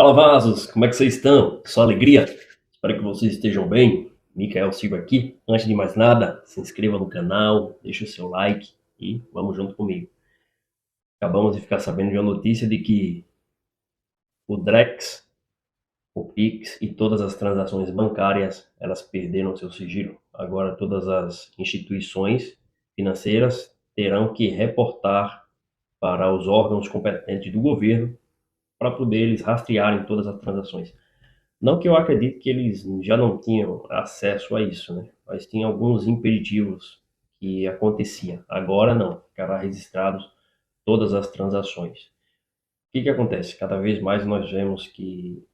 Fala, vasos! Como é que vocês estão? Só alegria? Espero que vocês estejam bem. Micael Silva aqui. Antes de mais nada, se inscreva no canal, deixe o seu like e vamos junto comigo. Acabamos de ficar sabendo de uma notícia de que o Drex, o Pix e todas as transações bancárias, elas perderam seu sigilo. Agora todas as instituições financeiras terão que reportar para os órgãos competentes do governo para poder eles rastrearem todas as transações. Não que eu acredite que eles já não tinham acesso a isso, né? Mas tinha alguns impeditivos que acontecia. Agora não, ficará registrados todas as transações. O que que acontece? Cada vez mais nós vemos que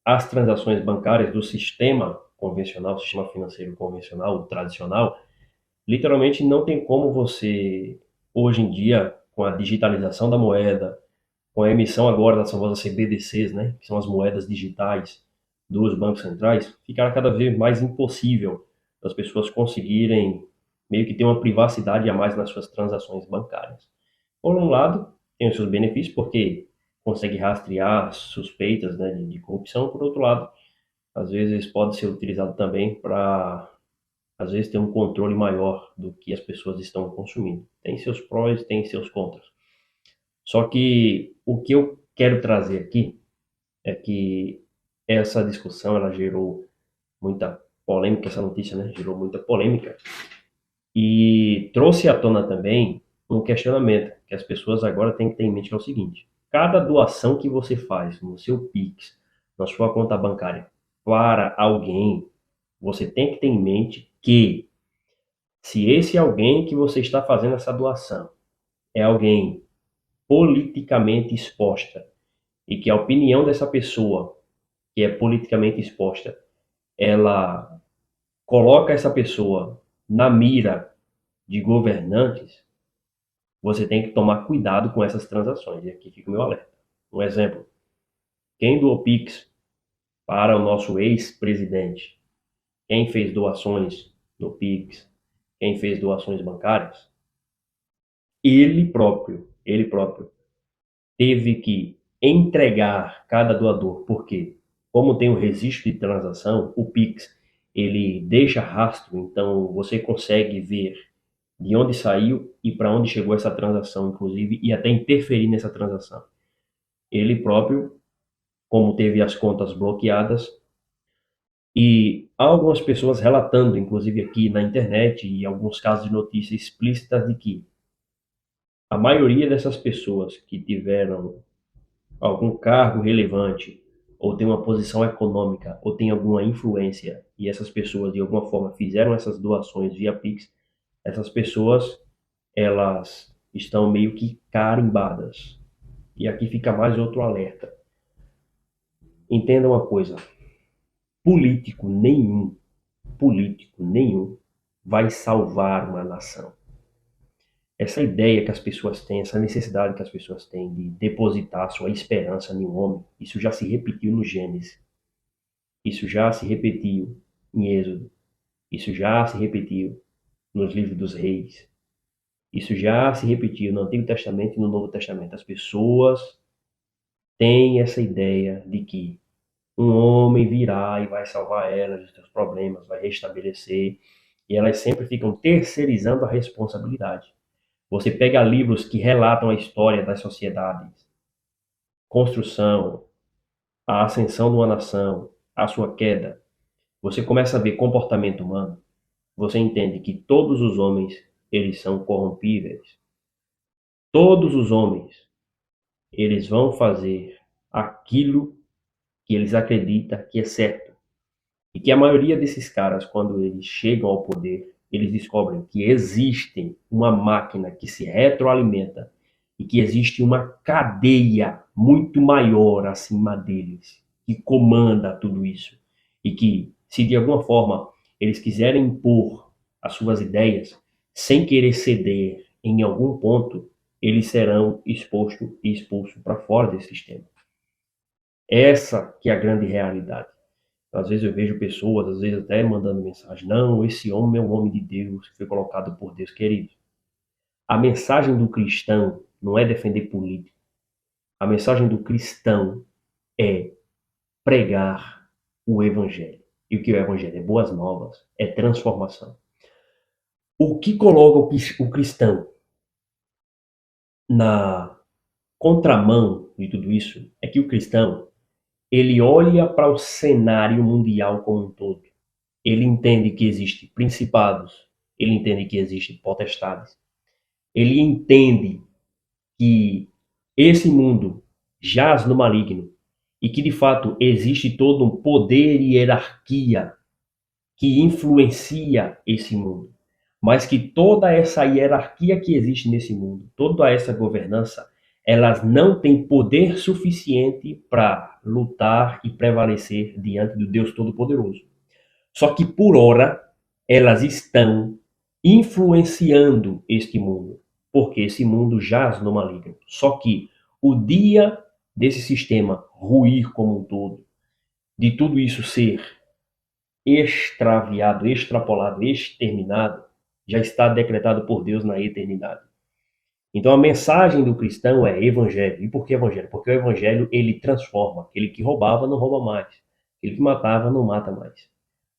as transações bancárias do sistema convencional, sistema financeiro convencional, o tradicional, literalmente não tem como você, hoje em dia, com a digitalização da moeda, com a emissão agora das famosas CBDCs, né, que são as moedas digitais dos bancos centrais, ficará cada vez mais impossível as pessoas conseguirem meio que ter uma privacidade a mais nas suas transações bancárias. Por um lado, tem os seus benefícios, porque consegue rastrear suspeitas, né, de corrupção. Por outro lado, às vezes pode ser utilizado também para, às vezes, ter um controle maior do que as pessoas estão consumindo. Tem seus prós, tem seus contras. Só que o que eu quero trazer aqui é que essa discussão ela gerou muita polêmica, essa notícia, né, gerou muita polêmica e trouxe à tona também um questionamento que as pessoas agora têm que ter em mente, que é o seguinte: cada doação que você faz no seu Pix, na sua conta bancária, para alguém, você tem que ter em mente que se esse alguém que você está fazendo essa doação é alguém politicamente exposta e que a opinião dessa pessoa que é politicamente exposta, ela coloca essa pessoa na mira de governantes, você tem que tomar cuidado com essas transações. E aqui fica o meu alerta. Um exemplo: quem doou Pix para o nosso ex-presidente, quem fez doações no Pix, quem fez doações bancárias, ele próprio teve que entregar cada doador, porque como tem o registro de transação, o Pix ele deixa rastro, então você consegue ver de onde saiu e para onde chegou essa transação, inclusive, e até interferir nessa transação. Ele próprio, como teve as contas bloqueadas, e há algumas pessoas relatando, inclusive aqui na internet, e alguns casos de notícias explícitas de que a maioria dessas pessoas que tiveram algum cargo relevante, ou tem uma posição econômica, ou tem alguma influência, e essas pessoas de alguma forma fizeram essas doações via Pix, essas pessoas elas estão meio que carimbadas. E aqui fica mais outro alerta. Entenda uma coisa: político nenhum, político nenhum vai salvar uma nação. Essa ideia que as pessoas têm, essa necessidade que as pessoas têm de depositar sua esperança em um homem, isso já se repetiu no Gênesis. Isso já se repetiu em Êxodo. Isso já se repetiu nos livros dos reis. Isso já se repetiu no Antigo Testamento e no Novo Testamento. As pessoas têm essa ideia de que um homem virá e vai salvar elas dos seus problemas, vai restabelecer, e elas sempre ficam terceirizando a responsabilidade. Você pega livros que relatam a história das sociedades, construção, a ascensão de uma nação, a sua queda, você começa a ver comportamento humano, você entende que todos os homens, eles são corrompíveis. Todos os homens, eles vão fazer aquilo que eles acreditam que é certo. E que a maioria desses caras, quando eles chegam ao poder, eles descobrem que existe uma máquina que se retroalimenta e que existe uma cadeia muito maior acima deles, que comanda tudo isso. E que, se de alguma forma eles quiserem impor as suas ideias, sem querer ceder em algum ponto, eles serão expostos e expulsos para fora desse sistema. Essa que é a grande realidade. Às vezes eu vejo pessoas, às vezes até mandando mensagem: não, esse homem é um homem de Deus, que foi colocado por Deus, querido. A mensagem do cristão não é defender político. A mensagem do cristão é pregar o evangelho. E o que é o evangelho? É boas novas, é transformação. O que coloca o cristão na contramão de tudo isso é que o cristão, ele olha para o cenário mundial como um todo. Ele entende que existem principados, ele entende que existem potestades, ele entende que esse mundo jaz no maligno e que de fato existe todo um poder e hierarquia que influencia esse mundo, mas que toda essa hierarquia que existe nesse mundo, toda essa governança, elas não têm poder suficiente para lutar e prevalecer diante do Deus Todo-Poderoso. Só que por ora elas estão influenciando este mundo, porque esse mundo jaz no maligno. Só que o dia desse sistema ruir como um todo, de tudo isso ser extraviado, extrapolado, exterminado, já está decretado por Deus na eternidade. Então a mensagem do cristão é evangelho. E por que evangelho? Porque o evangelho ele transforma. Aquele que roubava não rouba mais. Aquele que matava não mata mais.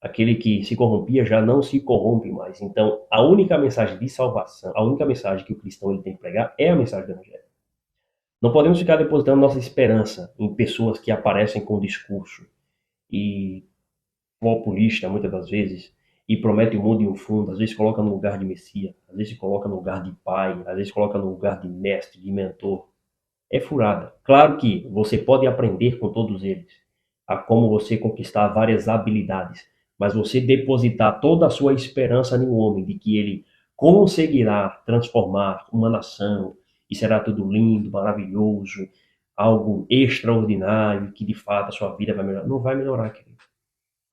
Aquele que se corrompia já não se corrompe mais. Então a única mensagem de salvação, a única mensagem que o cristão ele tem que pregar é a mensagem do evangelho. Não podemos ficar depositando nossa esperança em pessoas que aparecem com discurso e populista, muitas das vezes, e promete um mundo e um fundo, às vezes coloca no lugar de Messias, às vezes coloca no lugar de pai, às vezes coloca no lugar de mestre, de mentor. É furada. Claro que você pode aprender com todos eles, a como você conquistar várias habilidades, mas você depositar toda a sua esperança em um homem, de que ele conseguirá transformar uma nação, e será tudo lindo, maravilhoso, algo extraordinário, que de fato a sua vida vai melhorar. Não vai melhorar, querido.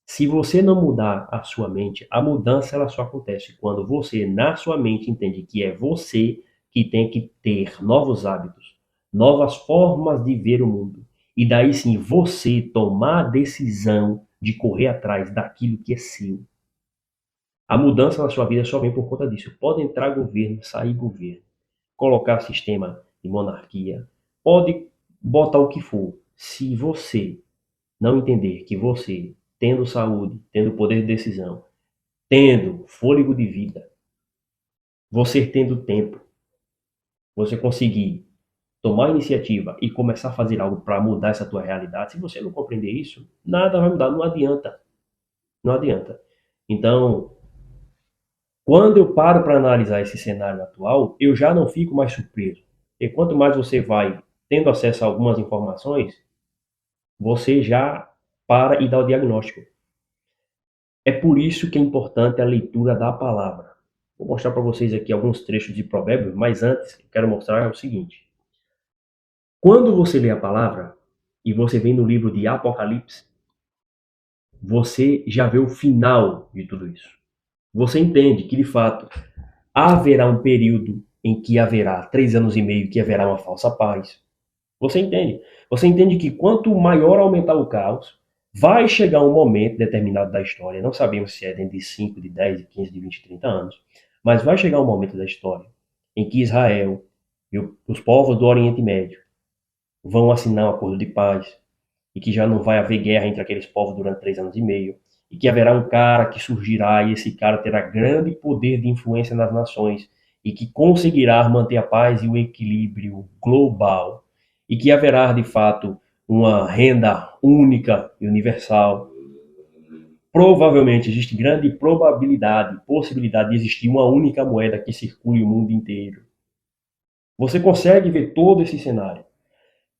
Se você não mudar a sua mente, a mudança ela só acontece quando você, na sua mente, entende que é você que tem que ter novos hábitos, novas formas de ver o mundo. E daí sim, você tomar a decisão de correr atrás daquilo que é seu. A mudança na sua vida só vem por conta disso. Pode entrar governo, sair governo, colocar sistema de monarquia, pode botar o que for. Se você não entender que você, tendo saúde, tendo poder de decisão, tendo fôlego de vida, você tendo tempo, você conseguir tomar iniciativa e começar a fazer algo para mudar essa tua realidade, se você não compreender isso, nada vai mudar, não adianta. Não adianta. Então, quando eu paro para analisar esse cenário atual, eu já não fico mais surpreso. E quanto mais você vai tendo acesso a algumas informações, você já para e dá o diagnóstico. É por isso que é importante a leitura da palavra. Vou mostrar para vocês aqui alguns trechos de Provérbios, mas antes eu quero mostrar o seguinte. Quando você lê a palavra e você vem no livro de Apocalipse, você já vê o final de tudo isso. Você entende que, de fato, haverá um período em que haverá 3 anos e meio que haverá uma falsa paz. Você entende? Você entende que quanto maior aumentar o caos, vai chegar um momento determinado da história, não sabemos se é dentro de 5, de 10, de 15, de 20, 30 anos, mas vai chegar um momento da história em que Israel e os povos do Oriente Médio vão assinar um acordo de paz e que já não vai haver guerra entre aqueles povos durante 3 anos e meio e que haverá um cara que surgirá e esse cara terá grande poder de influência nas nações e que conseguirá manter a paz e o equilíbrio global e que haverá de fato uma renda única e universal. Provavelmente existe grande probabilidade, possibilidade de existir uma única moeda que circule o mundo inteiro. Você consegue ver todo esse cenário.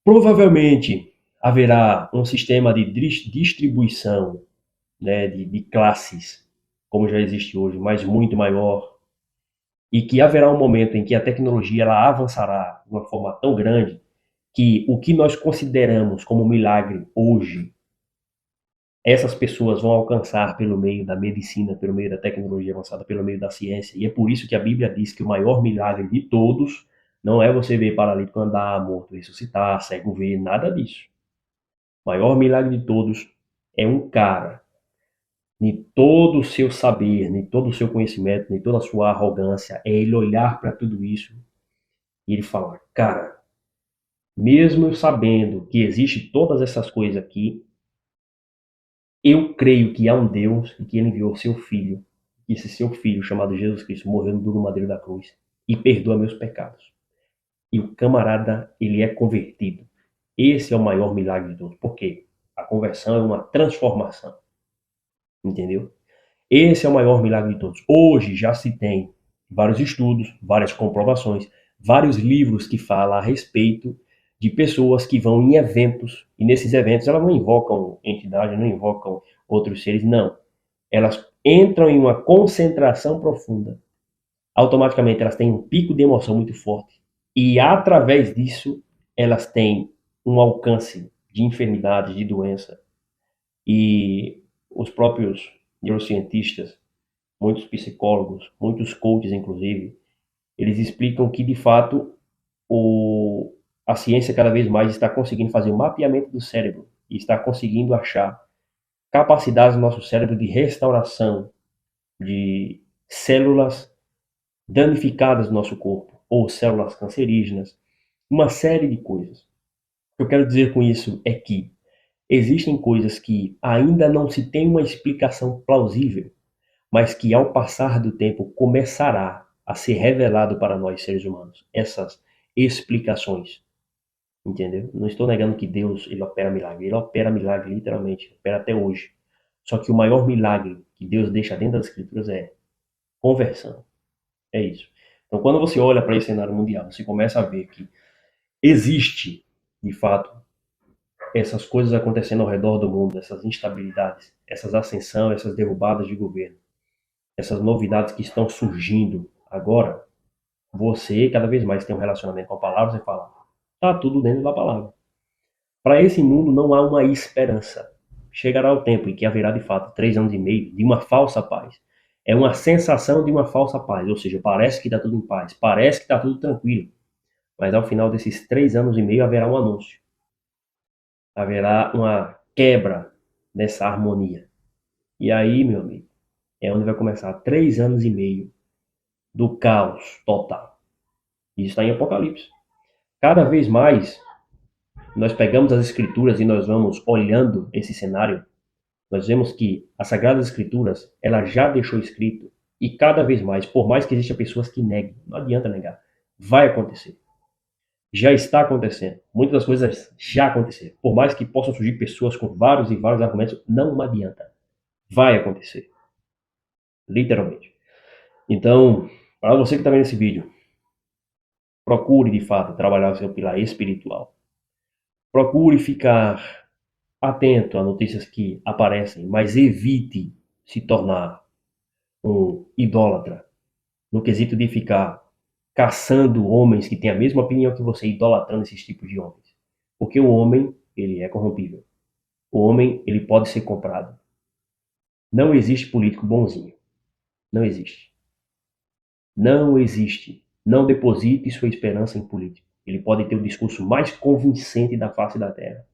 Provavelmente haverá um sistema de distribuição, né, de classes, como já existe hoje, mas muito maior, e que haverá um momento em que a tecnologia ela avançará de uma forma tão grande que o que nós consideramos como milagre hoje, essas pessoas vão alcançar pelo meio da medicina, pelo meio da tecnologia avançada, pelo meio da ciência. E é por isso que a Bíblia diz que o maior milagre de todos não é você ver paralítico andar, morto ressuscitar, cego ver, nada disso. O maior milagre de todos é um cara, de todo o seu saber, de todo o seu conhecimento, de toda a sua arrogância, é ele olhar para tudo isso e ele falar, cara, mesmo eu sabendo que existe todas essas coisas aqui, Eu creio que há um Deus e que ele enviou seu filho, e esse seu filho, chamado Jesus Cristo, morreu no duro madeiro da cruz e perdoa meus pecados. E o camarada, ele é convertido. Esse é o maior milagre de todos. Por quê? A conversão é uma transformação, entendeu? Esse é o maior milagre de todos. Hoje já se tem vários estudos, várias comprovações, vários livros que falam a respeito de pessoas que vão em eventos, e nesses eventos elas não invocam entidades, não invocam outros seres, não. Elas entram em uma concentração profunda. Automaticamente elas têm um pico de emoção muito forte. E através disso, elas têm um alcance de enfermidade, de doença. E os próprios neurocientistas, muitos psicólogos, muitos coaches, inclusive, eles explicam que, de fato, a ciência cada vez mais está conseguindo fazer o mapeamento do cérebro e está conseguindo achar capacidades no nosso cérebro de restauração de células danificadas do nosso corpo, ou células cancerígenas, uma série de coisas. O que eu quero dizer com isso é que existem coisas que ainda não se tem uma explicação plausível, mas que ao passar do tempo começará a ser revelado para nós seres humanos essas explicações, entendeu? Não estou negando que Deus ele opera milagre literalmente, opera até hoje. Só que o maior milagre que Deus deixa dentro das escrituras é conversão, é isso. Então, quando você olha para esse cenário mundial, você começa a ver que existe, de fato, essas coisas acontecendo ao redor do mundo, essas instabilidades, essas ascensões, essas derrubadas de governo, essas novidades que estão surgindo agora, você cada vez mais tem um relacionamento com a palavra, você fala, tá tudo dentro da palavra. Para esse mundo não há uma esperança. Chegará o tempo em que haverá de fato 3 anos e meio de uma falsa paz. É uma sensação de uma falsa paz, ou seja, parece que está tudo em paz, parece que está tudo tranquilo, mas ao final desses 3 anos e meio haverá um anúncio, haverá uma quebra dessa harmonia. E aí, meu amigo, é onde vai começar 3 anos e meio do caos total. Isso está em Apocalipse. Cada vez mais nós pegamos as escrituras e nós vamos olhando esse cenário, nós vemos que as Sagradas Escrituras, ela já deixou escrito, e cada vez mais, por mais que existam pessoas que neguem, não adianta negar, vai acontecer. Já está acontecendo. Muitas das coisas já aconteceram. Por mais que possam surgir pessoas com vários e vários argumentos, não adianta. Vai acontecer. Literalmente. Então, para você que está vendo esse vídeo, procure de fato trabalhar o seu pilar espiritual. Procure ficar atento a notícias que aparecem, mas evite se tornar um idólatra no quesito de ficar caçando homens que têm a mesma opinião que você, idolatrando esses tipos de homens. Porque o homem, ele é corrompível. O homem, ele pode ser comprado. Não existe político bonzinho. Não existe. Não existe. Não deposite sua esperança em político. Ele pode ter o discurso mais convincente da face da terra.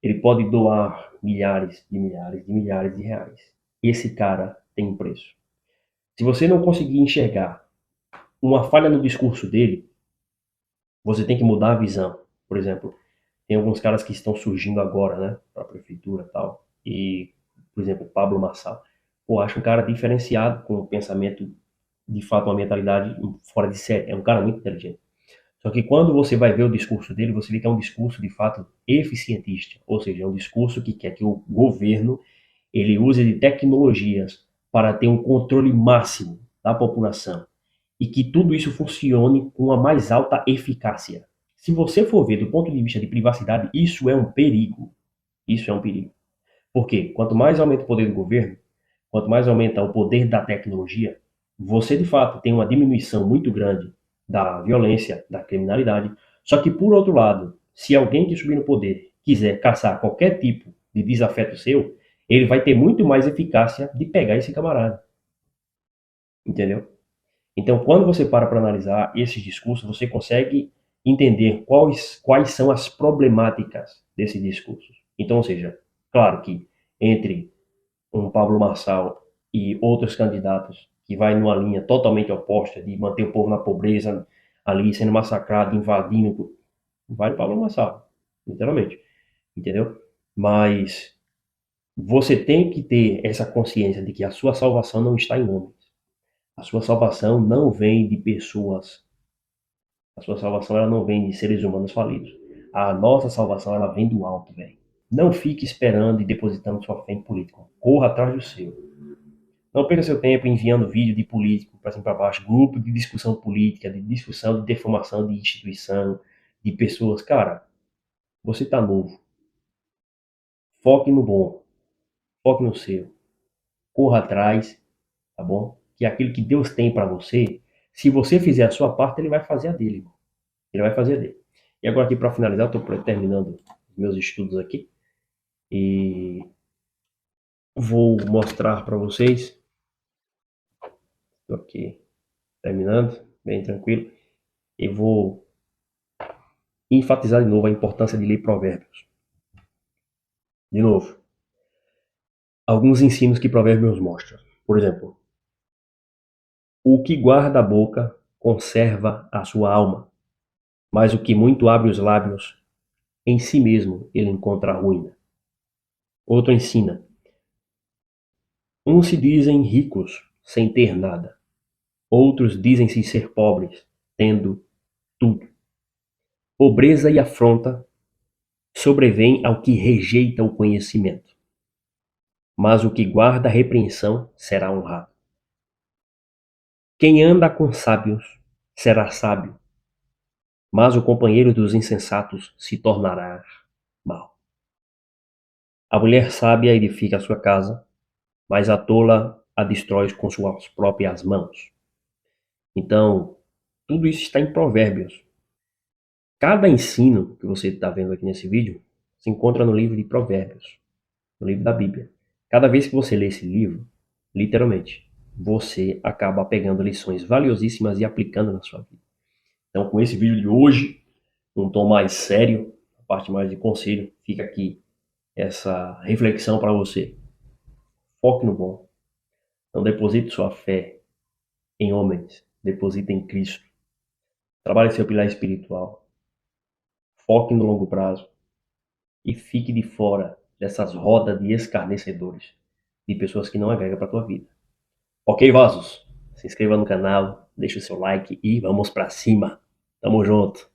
Ele pode doar milhares de milhares de milhares de reais. Esse cara tem um preço. Se você não conseguir enxergar uma falha no discurso dele, você tem que mudar a visão. Por exemplo, tem alguns caras que estão surgindo agora, né, para a prefeitura e tal. E, por exemplo, Pablo Marçal. Pô, acho um cara diferenciado, com um pensamento, de fato, uma mentalidade fora de série. É um cara muito inteligente. Só que quando você vai ver o discurso dele, você vê que é um discurso, de fato, eficientista. Ou seja, é um discurso que quer que o governo ele use de tecnologias para ter um controle máximo da população e que tudo isso funcione com a mais alta eficácia. Se você for ver do ponto de vista de privacidade, isso é um perigo. Isso é um perigo. Por quê? Quanto mais aumenta o poder do governo, quanto mais aumenta o poder da tecnologia, você de fato tem uma diminuição muito grande da violência, da criminalidade. Só que, por outro lado, se alguém que subir no poder quiser caçar qualquer tipo de desafeto seu, ele vai ter muito mais eficácia de pegar esse camarada. Entendeu? Então, quando você para analisar esses discursos, você consegue entender quais são as problemáticas desses discursos. Então, ou seja, claro que entre um Pablo Marçal e outros candidatos que vai numa linha totalmente oposta de manter o povo na pobreza, ali sendo massacrado, invadindo, vai o Pablo Marçal, literalmente, entendeu? Mas Você tem que ter essa consciência de que a sua salvação não está em homens. A sua salvação não vem de pessoas. A sua salvação ela não vem de seres humanos falidos. A nossa salvação ela vem do alto, velho. Não fique esperando e depositando sua fé em político. Corra atrás do seu. Não perca seu tempo enviando vídeo de político para cima e para baixo, grupo de discussão política, de discussão de deformação de instituição, de pessoas. Cara, você tá novo. Foque no bom. Foque no seu. Corra atrás, tá bom? Que aquilo que Deus tem para você, se você fizer a sua parte, ele vai fazer a dele, irmão. Ele vai fazer a dele. E agora aqui para finalizar, eu estou terminando meus estudos aqui e vou mostrar para vocês. Estou aqui terminando, bem tranquilo, e vou enfatizar de novo a importância de ler Provérbios. De novo, alguns ensinos que Provérbios mostram. Por exemplo, o que guarda a boca conserva a sua alma, mas o que muito abre os lábios, em si mesmo ele encontra a ruína. Outro ensina: uns se dizem ricos sem ter nada, outros dizem-se ser pobres, tendo tudo. Pobreza e afronta sobrevêm ao que rejeita o conhecimento, mas o que guarda a repreensão será honrado. Quem anda com sábios será sábio, mas o companheiro dos insensatos se tornará mau. A mulher sábia edifica a sua casa, mas a tola a destrói com suas próprias mãos. Então, tudo isso está em Provérbios. Cada ensino que você está vendo aqui nesse vídeo se encontra no livro de Provérbios, no livro da Bíblia. Cada vez que você lê esse livro, literalmente, você acaba pegando lições valiosíssimas e aplicando na sua vida. Então, com esse vídeo de hoje, um tom mais sério, a parte mais de conselho, fica aqui essa reflexão para você. Foque no bom. Não deposite sua fé em homens, deposite em Cristo. Trabalhe seu pilar espiritual. Foque no longo prazo e fique de fora dessas rodas de escarnecedores, de pessoas que não agregam para a tua vida. Ok, vasos? Se inscreva no canal, deixe o seu like e vamos para cima. Tamo junto.